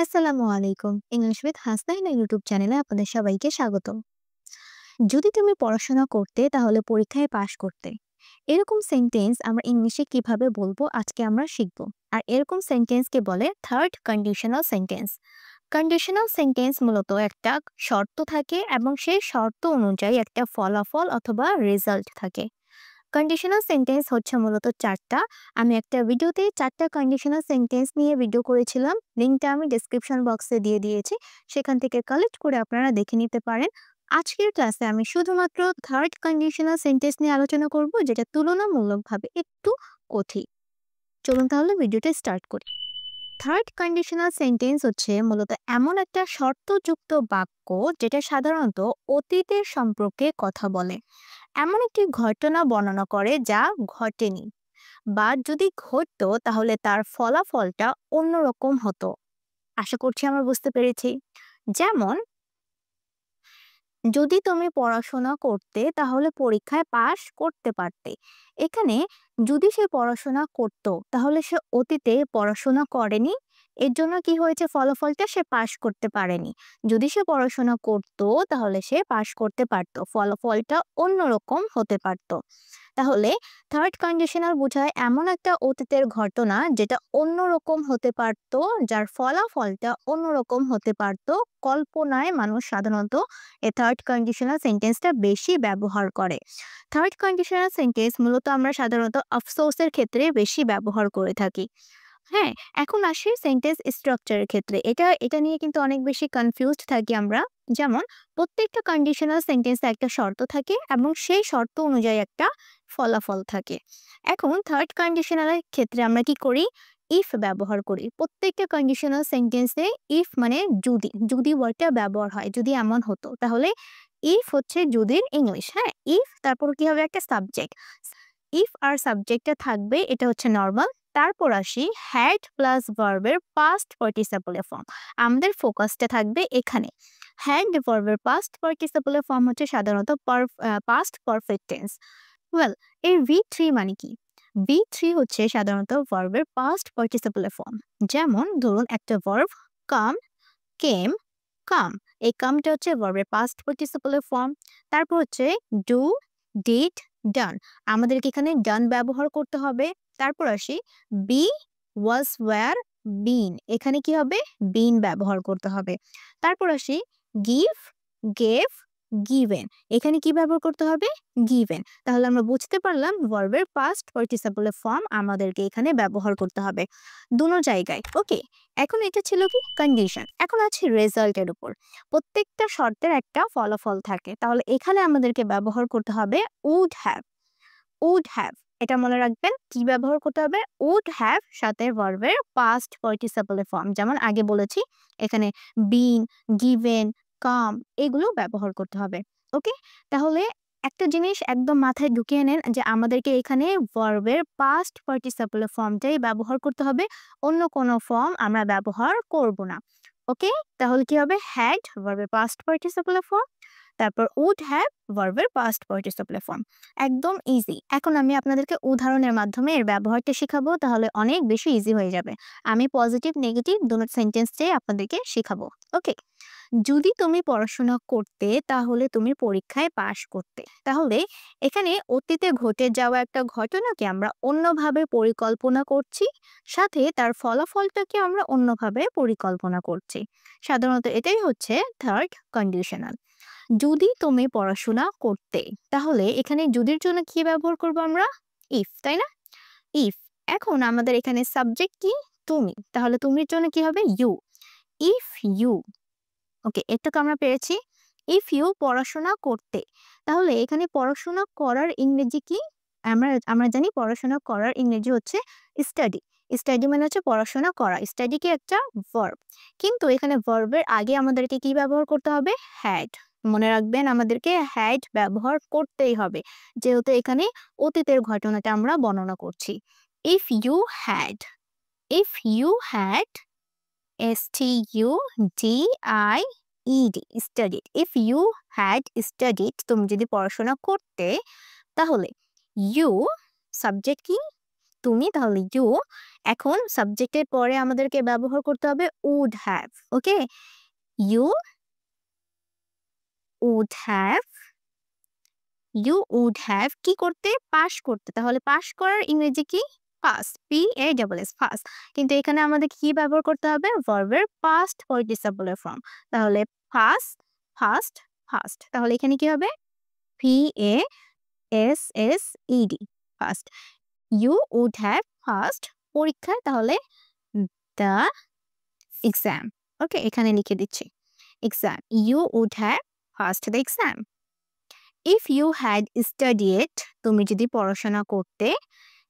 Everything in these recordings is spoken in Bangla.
আসসালামু আলাইকুম। ইংলিশ উইথ হাসনাইন ইউটিউব চ্যানেলে আপনাদের সবাইকে স্বাগতম। যদি তুমি পড়াশোনা করতে তাহলে পরীক্ষায় পাশ করতে। এরকম সেন্টেন্স আমরা ইংলিশে কিভাবে বলবো আজকে আমরা শিখব। আর এরকম সেন্টেন্সকে বলে third conditional sentence. Conditional sentence মূলত একটা শর্ত থাকে এবং সেই শর্ত অনুযায়ী একটা ফলাফল অথবা রেজাল্ট থাকে। কন্ডিশনাল সেন্টেন্স হচ্ছে মূলত ৪টা। আমি একটা ভিডিওতে ৪টা কন্ডিশনাল সেন্টেন্স নিয়ে ভিডিও করেছিলাম। লিঙ্কটা আমি ডেসক্রিপশন বক্সে দিয়ে দিয়েছি। সেখান থেকে কালেক্ট করে আপনারা দেখে নিতে পারেন। আজকের ক্লাসে আমি শুধুমাত্র থার্ড কন্ডিশনাল সেন্টেন্স নিয়ে আলোচনা করব, যেটা তুলনামূলকভাবে একটু কঠিন। চলুন তাহলে ভিডিওটা স্টার্ট করি। থার্ড কন্ডিশনাল সেন্টেন্স হচ্ছে মূলত এমন একটা শর্তযুক্ত বাক্য যেটা সাধারণত অতীতের সম্পর্কে কথা বলে, এমন একটি ঘটনা বর্ণনা করে যা ঘটেনি বা যদি ঘটতো তাহলে তার ফলাফলটা অন্যরকম হতো। আশা করছি আমরা বুঝতে পেরেছি। যেমন, যদি তুমি পড়াশোনা করতে তাহলে পরীক্ষায় পাশ করতে পারতে। এখানে যদি সে পড়াশোনা করত তাহলে সে অতীতে পড়াশোনা করেনি, এর জন্য কি হয়েছে, ফলাফলটা সে পাশ করতে পারেনি। যদি সে পড়াশোনা করত তাহলে সে পাশ করতে পারত, ফলাফলটা অন্যরকম হতে পারত। তাহলে থার্ড কন্ডিশনাল বোঝায় এমন একটা অতীতের ঘটনা যেটা অন্যরকম হতে পারত, যার ফলাফলটা অন্যরকম হতে পারত। কল্পনায় মানুষ সাধারণত এই থার্ড কন্ডিশনাল সেন্টেন্সটা বেশি ব্যবহার করে। থার্ড কন্ডিশনাল সেন্টেন্স মূলত আমরা সাধারণত আফসোসের ক্ষেত্রে বেশি ব্যবহার করে থাকি। হ্যাঁ, এখন আসি সেন্টেন্স স্ট্রাকচারের ক্ষেত্রে। এটা এটা নিয়ে কিন্তু অনেক বেশি কনফিউজড থাকি আমরা। যেমন, প্রত্যেকটা কন্ডিশনাল সেন্টেন্সে একটা শর্ত থাকে এবং সেই শর্ত অনুযায়ী একটা ফলাফল থাকে। এখন থার্ড কন্ডিশনালের ক্ষেত্রে আমরা কি করি? ইফ ব্যবহার করি। প্রত্যেকটা কন্ডিশনাল সেন্টেন্সে ইফ মানে যদি, যদি ওয়ার্ডটা ব্যবহার হয়, যদি এমন হতো, তাহলে ইফ হচ্ছে যদির ইংলিশ। হ্যাঁ, ইফ তারপর কি হবে, একটা সাবজেক্ট। ইফ আর সাবজেক্টটা থাকবে, এটা হচ্ছে নরমাল। তারপর আসি হ্যাড প্লাস ভার্বের পাস্ট পার্টিসিপল ফর্ম। আমাদের ফোকাসটা থাকবে এখানে। হ্যাড ভার্বের পাস্ট পার্টিসিপল ফর্ম হচ্ছে সাধারণত পাস্ট পারফেক্ট টেন্স। ওয়েল, এই ভি থ্রি মানে কি? ভি থ্রি হচ্ছে সাধারণত ভার্বের পাস্ট পার্টিসিপল ফর্ম। যেমন ধরুন, একটা ভার্ব কাম, কেম, কাম। এই কামটা হচ্ছে ভার্বের পাস্ট পার্টিসিপল ফর্ম। তারপর হচ্ছে ডু, ডিড, ডান। আমাদেরকে এখানে ডান ব্যবহার করতে হবে। তারপর আসি বি, ওয়াজ, ওয়্যার, বিন। এখানে কি হবে, বিন ব্যবহার করতে হবে। তারপর আসি গিভ, গেভ, গিভেন। এখানে কি ব্যবহার করতে হবে, গিভেন। তাহলে আমরা বুঝতে পারলাম ভার্বের পাস্ট পার্টিসিপল ফর্ম আমাদেরকে এখানে ব্যবহার করতে হবে দুনো জায়গায়। ওকে, এখন এটা ছিল কি কন্ডিশন। এখন আছে রেজাল্টের উপর। প্রত্যেকটা শর্তের একটা ফলাফল থাকে, তাহলে এখানে আমাদেরকে ব্যবহার করতে হবে উড হ্যাভ। উড হ্যাভ, এটা মনে রাখবেন, কি ব্যবহার করতে হবে, উড হ্যাভ সাথে ভার্বের পাস্ট পার্টিসিপল ফর্ম। যেমন আগে বলেছি, এখানে বিন, গিভেন, কাম এগুলো ব্যবহার করতে হবে। ওকে, তাহলে একটা জিনিস একদম মাথায় ঢুকিয়ে নেন যে আমাদেরকে এখানে ভার্বের পাস্ট পার্টিসিপল ফর্মটাই ব্যবহার করতে হবে, অন্য কোনো ফর্ম আমরা ব্যবহার করব না। ওকে, তাহলে কি হবে, হ্যাড ভার্বের পাস্ট পার্টিসিপল ফর্ম, তারপর উড হ্যাভ ভার্বের পাস্ট পার্টিসিপল ফর্ম। একদম ইজি। এখন আমি আপনাদেরকে উদাহরণের মাধ্যমে এর ব্যবহারটা শেখাবো, তাহলে অনেক বেশি ইজি হয়ে যাবে। আমি পজিটিভ নেগেটিভ দুটো সেন্টেন্সটাই আপনাদেরকে শেখাবো। ওকে, যদি তুমি পড়াশোনা করতে তাহলে তুমি পরীক্ষায় পাশ করতে। তাহলে এখানে অতীতে ঘটে যাওয়া একটা ঘটনাকে আমরা অন্যভাবে পরিকল্পনা করছি, সাথে তার ফলাফলটাকে আমরা অন্যভাবে পরিকল্পনা করছি। সাধারণত এটাই হচ্ছে থার্ড কন্ডিশনাল। যদি তুমি পড়াশোনা করতে, তাহলে এখানে যদির জন্য কি ব্যবহার করব আমরা, ইফ, তাই না? ইফ। এখন আমাদের এখানে সাবজেক্ট কি, তুমি, তাহলে তুমির জন্য কি হবে, ইউ। If you. ওকে, এটুকু আমরা পেরেছি। ইফ ইউ পড়াশোনা করতে, তাহলে এখানে পড়াশোনা করার ইংরেজি কি? আমরা আমরা জানি পড়াশোনা করার ইংরেজি হচ্ছে স্টাডি। স্টাডি মানে হচ্ছে পড়াশোনা করা। স্টাডি কি একটা ভার্ব, কিন্তু এখানে ভার্বের আগে আমাদেরকে কি ব্যবহার করতে হবে, হ্যাড। মনে রাখবেন, আমাদেরকে হ্যাড ব্যবহার করতেই হবে, যেহেতু এখানে অতীতের ঘটনাটা আমরা বর্ণনা করছি। If you had, if you had, studied, if you had studied, তুমি যদি পড়াশোনা করতে, তাহলে ইউ সাবজেক্ট কি, তুমি, তাহলে ইউ। এখন সাবজেক্টের পরে আমাদেরকে ব্যবহার করতে হবে would have. Okay, you would have, you would have কি করতে? পাস করতে। তাহলে পাস করার ইংরেজি কি? Passed, PASS, passed. কিন্তু এখানে আমাদের কি ব্যবহার করতে হবে? ভার্বের পাস্ট পার্টিসিপলের ফর্ম। তাহলে ফাস্ট, ফাস্ট, ফাস্ট। তাহলে এখানে কি হবে? PASSED, passed. You would have passed পরীক্ষায়, তাহলে দ্য এক্সাম। ওকে, এখানে লিখে দিচ্ছি exam. You would have passed the exam. If you had studied, তুমি যদি পড়াশোনা করতে,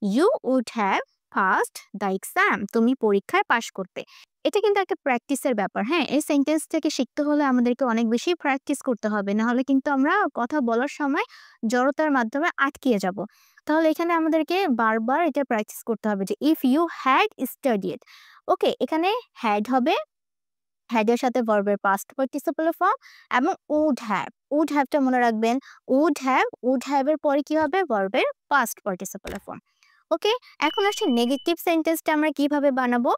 you would have passed the exam, তুমি পরীক্ষায় পাশ করতে। এটা কিন্তু একটা প্র্যাকটিসের ব্যাপার। হ্যাঁ, এই সেন্টেন্সটাকে শিখতে হলে আমাদেরকে অনেক বেশি প্র্যাকটিস করতে হবে, না হলে কিন্তু আমরা কথা বলার সময় জড়তার মাধ্যমে আটকিয়ে যাব। তাহলে এখানে আমাদেরকে বারবার এটা প্র্যাকটিস করতে হবে যে ইফ ইউ হ্যাড স্টাডিড। ওকে, এখানে হ্যাড হবে, হ্যাডের সাথে ভার্বের পাস্ট পার্টিসিপল ফর্ম, এবং উড হ্যাভ। উড হ্যাভটা মনে রাখবেন, উড হ্যাভ, উড হ্যাভ এর পরে কি হবে? ভার্বের পাস্ট পার্টিসিপল ফর্ম। ওকে, এখন আসছে নেগেটিভ সেন্টেন্সটা আমরা কিভাবে বানাবো।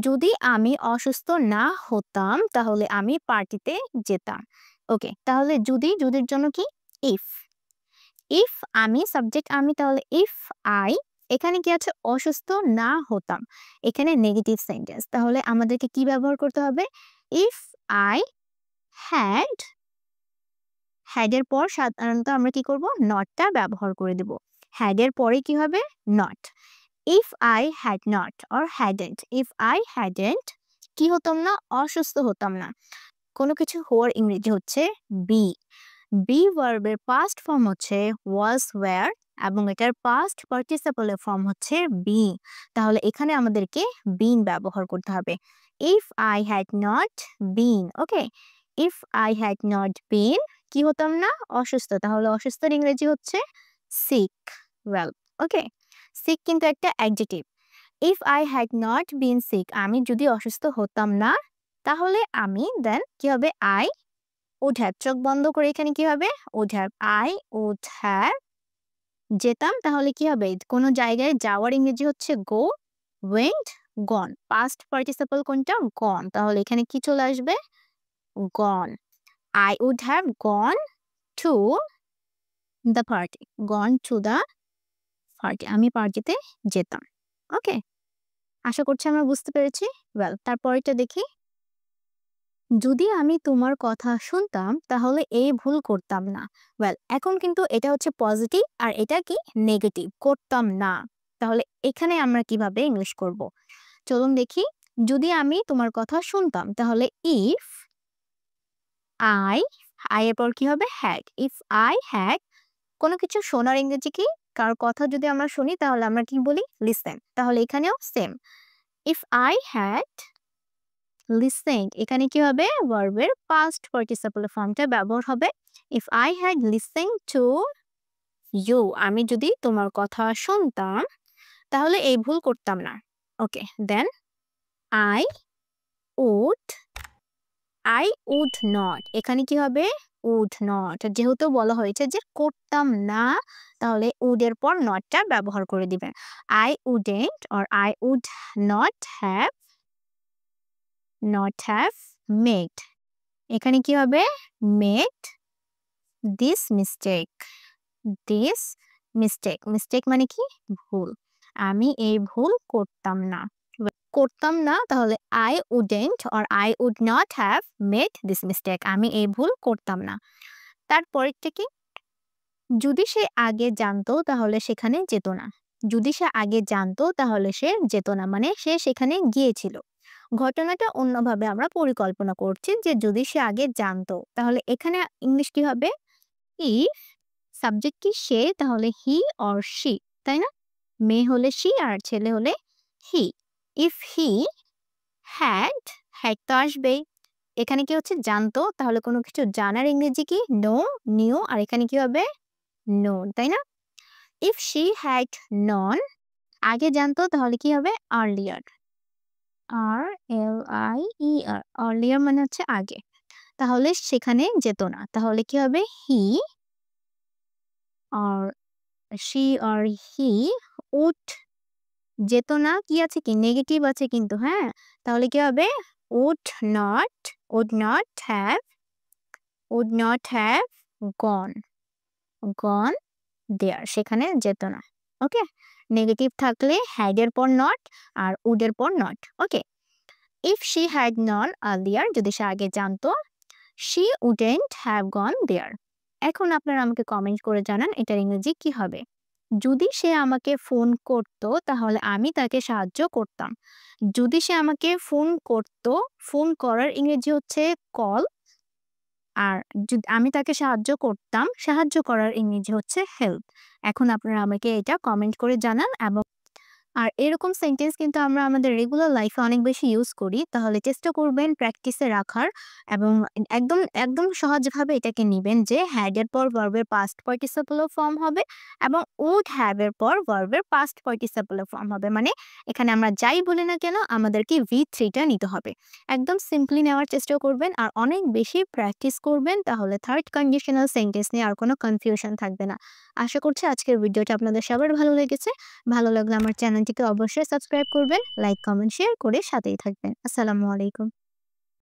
যদি আমি অসুস্থ না হতাম তাহলে আমি পার্টিতে যেতাম। ওকে, তাহলে যদি, যদির জন্য কি? ইফ। ইফ আমি, সাবজেক্ট আমি, তাহলে ইফ আই, এখানে কি আছে? অসুস্থ না হতাম, এখানে নেগেটিভ সেন্টেন্স। তাহলে আমাদেরকে কি ব্যবহার করতে হবে? ইফ আই হ্যাড, হ্যাডের পর সাধারণত আমরা কি করব? নটটা ব্যবহার করে দেব। হ্যাডের পরে কি হবে? Not. If I had not or hadn't, if I hadn't কি হতাম না? অসুস্থ হতাম না। কোনো কিছু হওয়ার ইংরেজি হচ্ছে বি। বি ভার্বের পাস্ট ফর্ম হচ্ছে ওয়াজ, ওয়্যার, এবং এটার পাস্ট পার্টিসিপলের ফর্ম হচ্ছে বি। তাহলে এখানে আমাদেরকে বিন ব্যবহার করতে হবে। If I had not bin, okay, if I had not বিন কি হতাম না? অসুস্থ। তাহলে অসুস্থর ইংরেজি হচ্ছে সিক, ওয়েল। ওকে, সিক কিন্তু একটা adjective. If I had not been sick, আমি যদি অসুস্থ হতাম না, তাহলে আমি দেন কি হবে? I would have. চোখ বন্ধ করে এখানে কি হবে? Would have. I would have যেতাম, তাহলে কি হবে? কোনো জায়গায় যাওয়ার ইংরেজি হচ্ছে go, went, gone. Past participle কোনটা? গন। তাহলে এখানে কি চলে আসবে? Gone. I would have gone to the party, gone to the party, আমি পার্টিতে যেতাম। ওকে, আশা করছি আমরা বুঝতে পেরেছি। ওয়েল, তারপরেটা দেখি। যদি আমি তোমার কথা শুনতাম তাহলে এই ভুল করতাম না। ওয়েল, এখন কিন্তু এটা হচ্ছে পজিটিভ আর এটা কি? নেগেটিভ, করতাম না। তাহলে এখানে আমরা কিভাবে ইংলিশ করব? চলুন দেখি। যদি আমি তোমার কথা শুনতাম, তাহলে ইফ আই, আই এর পর কি হবে? হ্যাড। ইফ আই হ্যাড, কোনো কিছু শোনার ইংরেজি কি? কারোর কথা যদি আমরা শুনি তাহলে আমরা কি বলি? লিসেন। তাহলে এখানেও same. If I had listen, এখানে কি হবে? ভার্বের পাস্ট পার্টিসিপল ফর্মটা ব্যবহার হবে। If I had listen to you, আমি যদি তোমার কথা শুনতাম তাহলে এই ভুল করতাম না। Okay, then I would, I would not, এখানে কি হবে? Would not. যেহেতু বলা হয়েছে যে করতাম না, তাহলে উড এর পর নটটা ব্যবহার করে দিবেন। I wouldn't or I would not have, not have made, এখানে কি হবে? Made this mistake, this mistake. Mistake মানে কি? ভুল। আমি এই ভুল করতাম না, করতাম না, তাহলে I wouldn't or I would not have made this mistake, আমি এই ভুল করতাম না। তারপরেরটা কি? যদি সে আগে জানতো তাহলে সেখানে যেত না। যদি সে আগে জানতো তাহলে সে যেত না, মানে সে সেখানে গিয়েছিল। ঘটনাটা অন্যভাবে আমরা পরিকল্পনা করছি যে যদি সে আগে জানতো, তাহলে এখানে ইংলিশ কি হবে? ইফ সাবজেক্ট কি? সে, তাহলে হি অর শি, তাই না? মেয়ে হলে শি আর ছেলে হলে হি। ইফ হি হ্যাড, হ্যাড তো আসবেই। এখানে কি হচ্ছে? জানতো, তাহলে কোনো কিছু জানার ইংরেজি কি? নো, নিউ, আর এখানে কি হবে? নোন, তাই না? ইফ শি হ্যাড নন, আগে জানতো, তাহলে কি হবে? আর্লিয়ার, RLIER, আর্লিয়ার মানে হচ্ছে আগে। তাহলে সেখানে যেত না, তাহলে কি হবে? হি আর she or he would যেত না কি আছে কি নেগেটিভ আছে কিন্তু, হ্যাঁ? তাহলে কি হবে? would not would not have would not have gone gone there সেখানে যেত না। ওকে? নেগেটিভ থাকলে had এর পর not আর would এর পর not। Okay? if she had known earlier যদি সে আগে জানতো she wouldn't have gone there। এখন আপনারা আমাকে কমেন্ট করে জানান এটার ইংরেজি কি হবে? যদি সে আমাকে ফোন করতো তাহলে আমি তাকে সাহায্য করতাম। যদি সে আমাকে ফোন করতো, ফোন করার ইংরেজি হচ্ছে কল। আর আমি তাকে সাহায্য করতাম, সাহায্য করার ইংরেজি হচ্ছে হেল্প। এখন আপনারা আমাকে এটা কমেন্ট করে জানান আর এরকম সেন্টেন্স কিন্তু আমরা আমাদের রেগুলার লাইফে অনেক বেশি ইউজ করি। তাহলে চেষ্টা করবেন প্র্যাকটিসে রাখার এবং একদম, একদম সহজভাবে এটাকে নিবেন যে হ্যাড এর পর ভার্বের পাস্ট পার্টিসিপল ফর্ম হবে এবং উড হ্যাভ এর পর ভার্বের পাস্ট পার্টিসিপল ফর্ম হবে। মানে এখানে আমরা যাই বলি না কেন আমাদেরকে V3 টা নিতে হবে। একদম সিম্পলি নেওয়ার চেষ্টা করবেন আর অনেক বেশি প্র্যাকটিস করবেন তাহলে থার্ড কন্ডিশনাল সেন্টেন্স নিয়ে আর কোনো কনফিউশন থাকবে না। আশা করছি আজকের ভিডিওটা আপনাদের সবার ভালো লেগেছে। ভালো লাগলে আমার চ্যানেলটিকে অবশ্যই সাবস্ক্রাইব করবেন, লাইক, কমেন্ট, শেয়ার করে সাথেই থাকবেন। আসসালামু আলাইকুম।